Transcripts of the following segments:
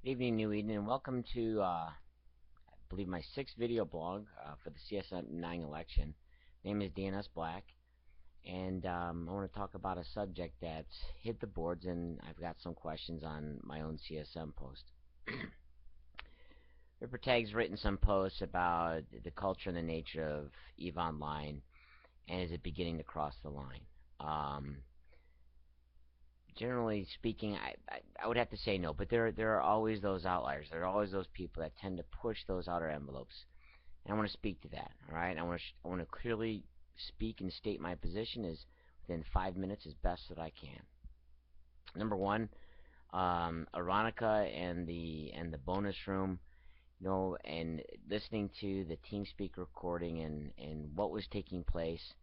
Good evening, New Eden, and welcome to, I believe, my sixth video blog for the CSM 9 election. My name is DNSBLACK, and I want to talk about a subject that's hit the boards, and I've got some questions on my own CSM post. Ripper Tag's written some posts about the culture and the nature of EVE Online, and is it beginning to cross the line? Generally speaking, I would have to say no, but there are always those outliers. There are always those people that tend to push those outer envelopes, and I want to speak to that. All right, I want to clearly speak and state my position is within 5 minutes as best that I can. Number one, Aronica and the bonus room, and listening to the TeamSpeak recording and what was taking place,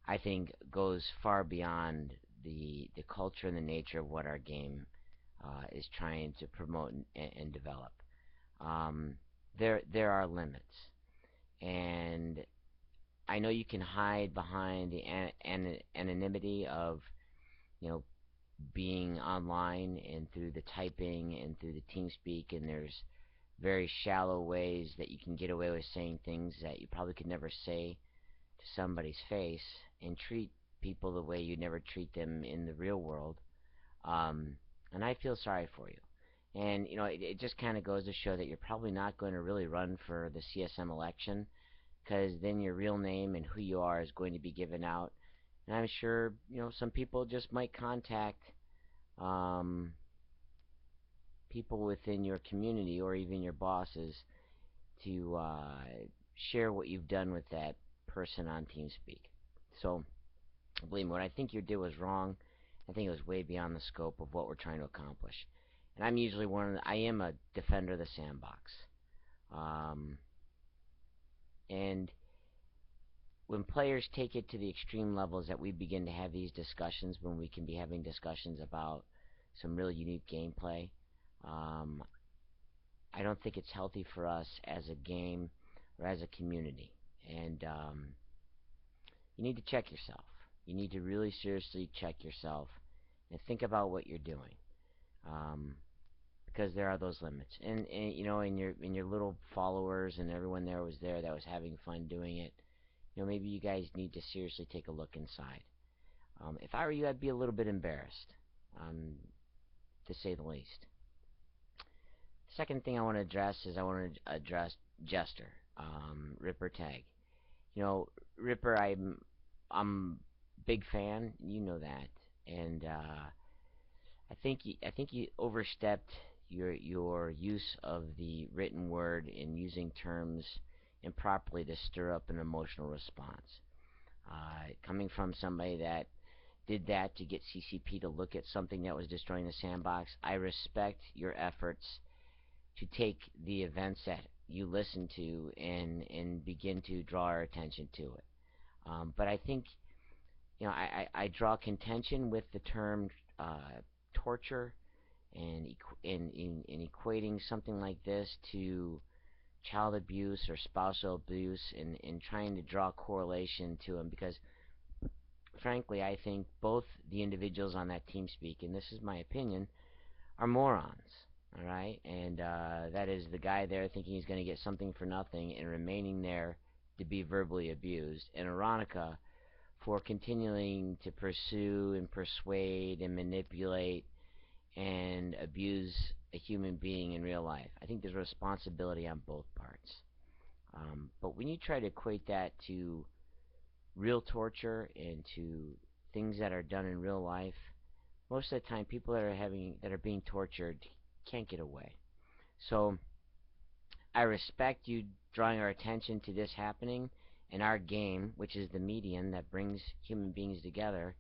I think goes far beyond the culture and the nature of what our game is trying to promote and develop. There are limits, and I know you can hide behind the anonymity of being online and through the typing and through the TeamSpeak, and there's very shallow ways that you can get away with saying things that you probably could never say to somebody's face and treat people the way you never treat them in the real world. And I feel sorry for you. And it just kind of goes to show that you're probably not going to really run for the CSM election, because then your real name and who you are is going to be given out. And I'm sure some people just might contact people within your community or even your bosses to share what you've done with that person on TeamSpeak. So believe me, what I think you did was wrong. I think it was way beyond the scope of what we're trying to accomplish. And I'm usually I am a defender of the sandbox. And when players take it to the extreme levels that we begin to have these discussions, when we can be having discussions about some really unique gameplay, I don't think it's healthy for us as a game or as a community. And you need to check yourself. You need to really seriously check yourself and think about what you're doing, because there are those limits. And in your little followers and everyone there that was having fun doing it, maybe you guys need to seriously take a look inside. If I were you, I'd be a little bit embarrassed, to say the least. Second thing I want to address is I want to address Jester, Ripper Tag. Ripper, I'm big fan. You know that, and I think you overstepped your use of the written word in using terms improperly to stir up an emotional response. Coming from somebody that did that to get CCP to look at something that was destroying the sandbox, I respect your efforts to take the events that you listen to and begin to draw our attention to it. But I think I draw contention with the term torture and in equating something like this to child abuse or spousal abuse, and trying to draw correlation to them, because frankly I think both the individuals on that TeamSpeak, and this is my opinion, are morons. Alright, and that is the guy there thinking he's going to get something for nothing and remaining there to be verbally abused, and Aronica for continuing to pursue and persuade and manipulate and abuse a human being in real life. I think there's a responsibility on both parts. But when you try to equate that to real torture and to things that are done in real life, most of the time people that are being tortured can't get away. So I respect you drawing our attention to this happening, and our game, which is the medium that brings human beings together,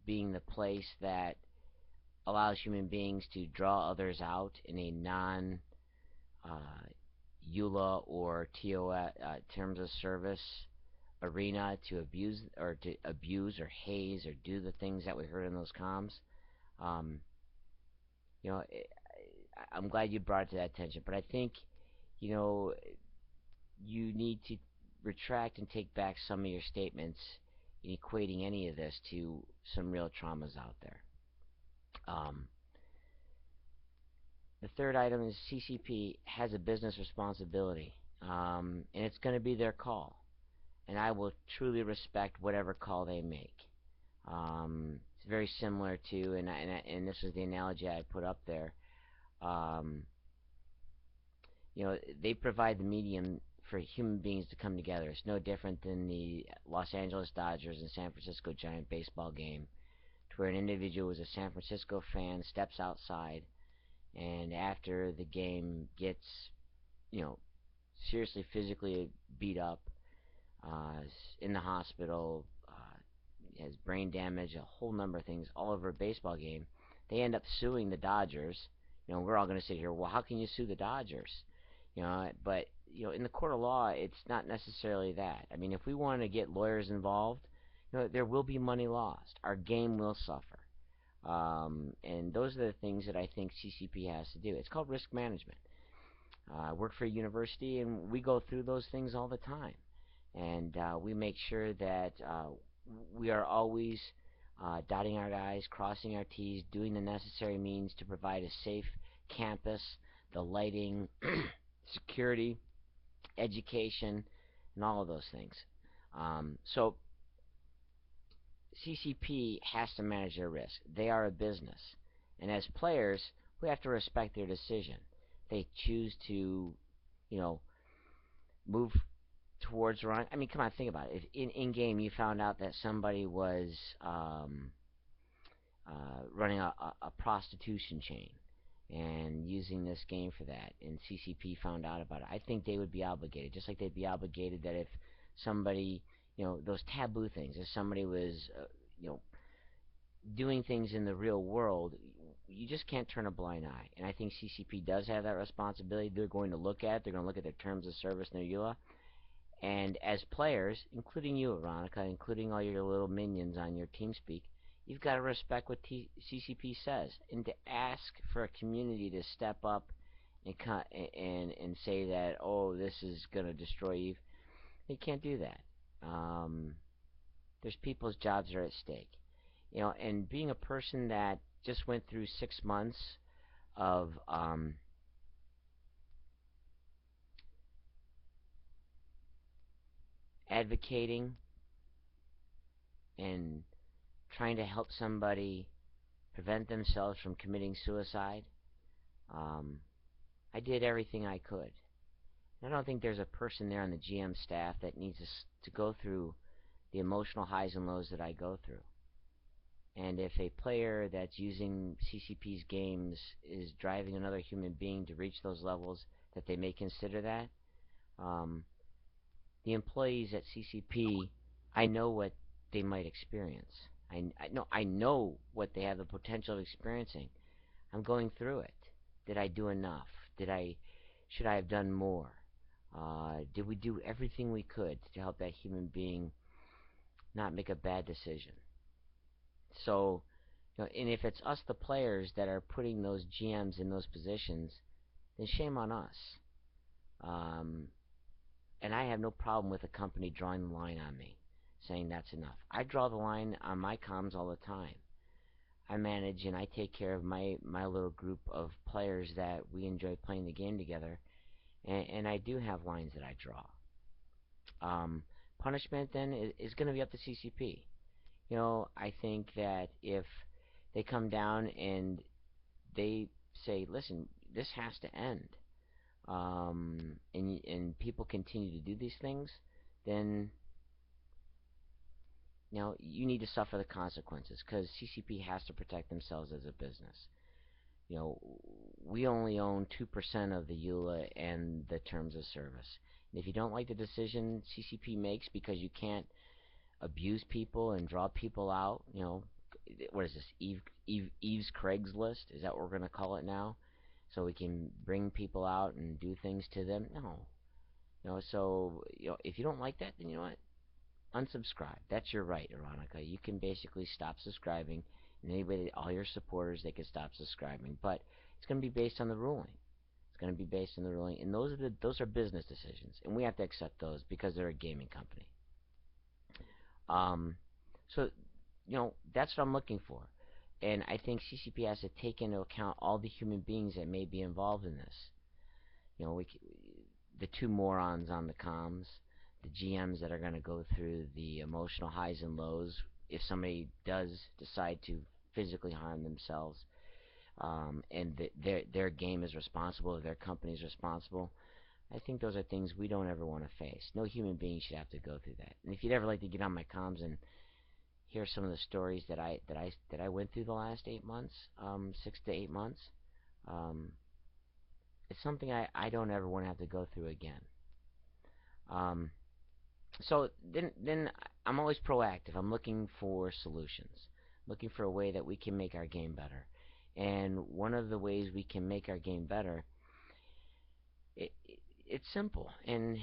being the place that allows human beings to draw others out in a non EULA or TOS terms of service arena to abuse or haze or do the things that we heard in those comms. I'm glad you brought it to that attention, but I think you need to retract and take back some of your statements in equating any of this to some real traumas out there. The third item is CCP has a business responsibility, and it's going to be their call, and I will truly respect whatever call they make. It's very similar to, and this is the analogy I put up there. Um, they provide the medium for human beings to come together. It's no different than the Los Angeles Dodgers and San Francisco Giant baseball game, to where an individual who's a San Francisco fan steps outside, and after the game gets, you know, seriously physically beat up, in the hospital, has brain damage, a whole number of things all over a baseball game. They end up suing the Dodgers. We're all going to sit here, well, how can you sue the Dodgers? But in the court of law, it's not necessarily that. I mean, if we want to get lawyers involved, there will be money lost. Our game will suffer. And those are the things that I think CCP has to do. It's called risk management. I work for a university, and we go through those things all the time. And we make sure that we are always dotting our I's, crossing our T's, doing the necessary means to provide a safe campus, the lighting, security, education, and all of those things. So CCP has to manage their risk. They are a business. And as players, we have to respect their decision. They choose to, move towards wrong. I mean, come on, think about it. If in game you found out that somebody was running a prostitution chain and using this game for that, and CCP found out about it, I think they would be obligated, just like they'd be obligated that if somebody, those taboo things, if somebody was, doing things in the real world, you just can't turn a blind eye. And I think CCP does have that responsibility. They're going to look at it. They're going to look at their terms of service and their EULA. And as players, including you, Veronica, including all your little minions on your TeamSpeak, you've got to respect what CCP says, and to ask for a community to step up and say that, oh, this is going to destroy you. They can't do that. There's people's jobs are at stake. And being a person that just went through 6 months of advocating and trying to help somebody prevent themselves from committing suicide, I did everything I could. I don't think there's a person there on the GM staff that needs to go through the emotional highs and lows that I go through. And if a player that's using CCP's games is driving another human being to reach those levels that they may consider that, the employees at CCP, I know what they might experience. I know what they have the potential of experiencing. I'm going through it. Did I do enough? Should I have done more? Did we do everything we could to help that human being not make a bad decision? So, and if it's us, the players, that are putting those GMs in those positions, then shame on us. And I have no problem with a company drawing the line on me, saying that's enough. I draw the line on my comms all the time. I manage and I take care of my little group of players that we enjoy playing the game together, and I do have lines that I draw. Punishment then is going to be up to CCP. I think that if they come down and they say, listen, this has to end, and people continue to do these things, then you need to suffer the consequences, because CCP has to protect themselves as a business. We only own 2% of the EULA and the terms of service. And if you don't like the decision CCP makes because you can't abuse people and draw people out, what is this, Eve's Craigslist? Is that what we're going to call it now? So we can bring people out and do things to them? No. So, if you don't like that, then you know what? Unsubscribe. That's your right, Veronica. You can basically stop subscribing, and anybody, all your supporters, they can stop subscribing. But it's going to be based on the ruling. It's going to be based on the ruling, and those are business decisions, and we have to accept those because they're a gaming company. So, that's what I'm looking for. And I think CCP has to take into account all the human beings that may be involved in this. You know, the two morons on the comms, the GMs that are going to go through the emotional highs and lows if somebody does decide to physically harm themselves, and their game is responsible, their company is responsible. I think those are things we don't ever want to face. No human being should have to go through that. And if you'd ever like to get on my comms and hear some of the stories that I went through the last 8 months, 6 to 8 months, um, it's something I don't ever want to have to go through again. Um, so then I'm always proactive. I'm looking for solutions, looking for a way that we can make our game better. And one of the ways we can make our game better, it's simple, and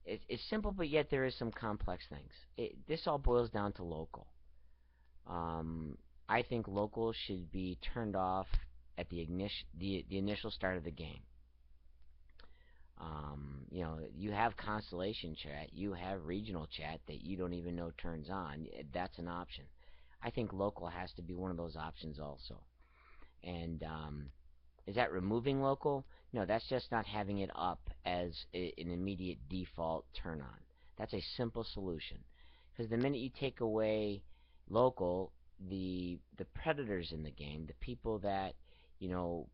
it's simple, but yet there is some complex things. This all boils down to local. Um, I think local should be turned off at the initial start of the game. You know, you have constellation chat, you have regional chat that you don't even know turns on. That's an option. I think local has to be one of those options also. And is that removing local? No, that's just not having it up as an immediate default turn on. That's a simple solution. Because the minute you take away local, the predators in the game, the people that you know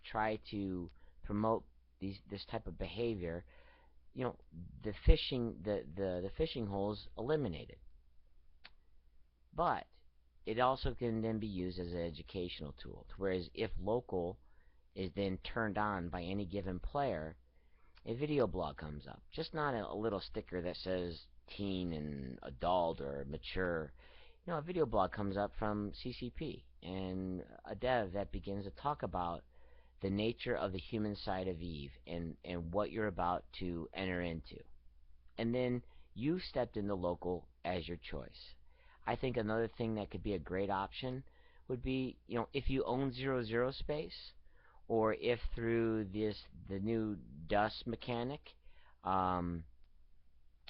try to promote this type of behavior, you know, the fishing holes eliminated. But it also can then be used as an educational tool. Whereas if local is then turned on by any given player, a video blog comes up. Just not a little sticker that says teen and adult or mature. You know, a video blog comes up from CCP and a dev that begins to talk about the nature of the human side of Eve and what you're about to enter into. And then you stepped in the local as your choice. I think another thing that could be a great option would be, you know, if you own 00 space, or if through the new dust mechanic um,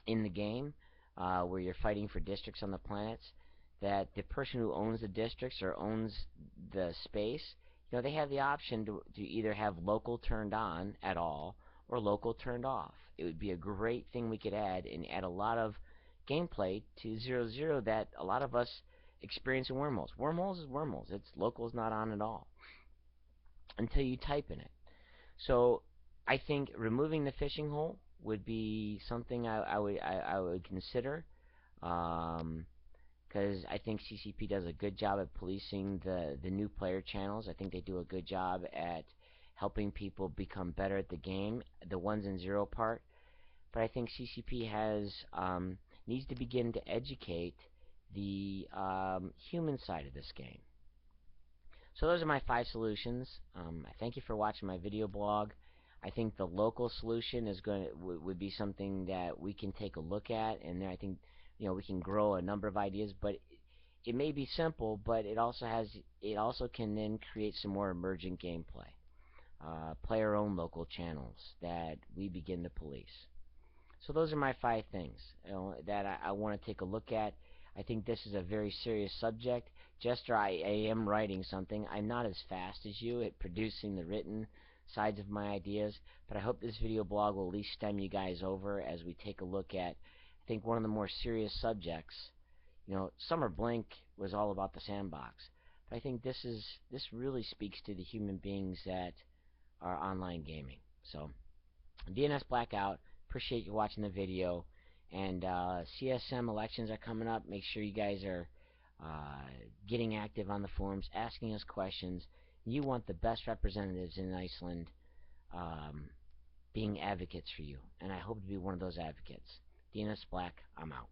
in the game, where you're fighting for districts on the planets, that the person who owns the districts or owns the space, you know, they have the option to either have local turned on at all or local turned off. It would be a great thing we could add, and add a lot of gameplay to 00 that a lot of us experience in wormholes. Wormholes is wormholes. It's local's not on at all until you type in it. So I think removing the fishing hole would be something I would consider, because I think CCP does a good job at policing the new player channels. I think they do a good job at helping people become better at the game, the ones in zero part. But I think CCP has needs to begin to educate the human side of this game. So those are my 5 solutions. I thank you for watching my video blog. I think the local solution is would be something that we can take a look at, and then I think, you know, we can grow a number of ideas. But it may be simple, but it also can then create some more emergent gameplay. Play our own local channels that we begin to police. So those are my 5 things, you know, that I want to take a look at. I think this is a very serious subject. Jester, I am writing something. I'm not as fast as you at producing the written sides of my ideas, but I hope this video blog will at least stem you guys over as we take a look at, I think, one of the more serious subjects. You know, Summer Blink was all about the sandbox, but I think this really speaks to the human beings that are online gaming. So, DNSBLACK out. Appreciate you watching the video. And CSM elections are coming up. Make sure you guys are getting active on the forums, asking us questions. You want the best representatives in Iceland being advocates for you. And I hope to be one of those advocates. DNSBLACK, I'm out.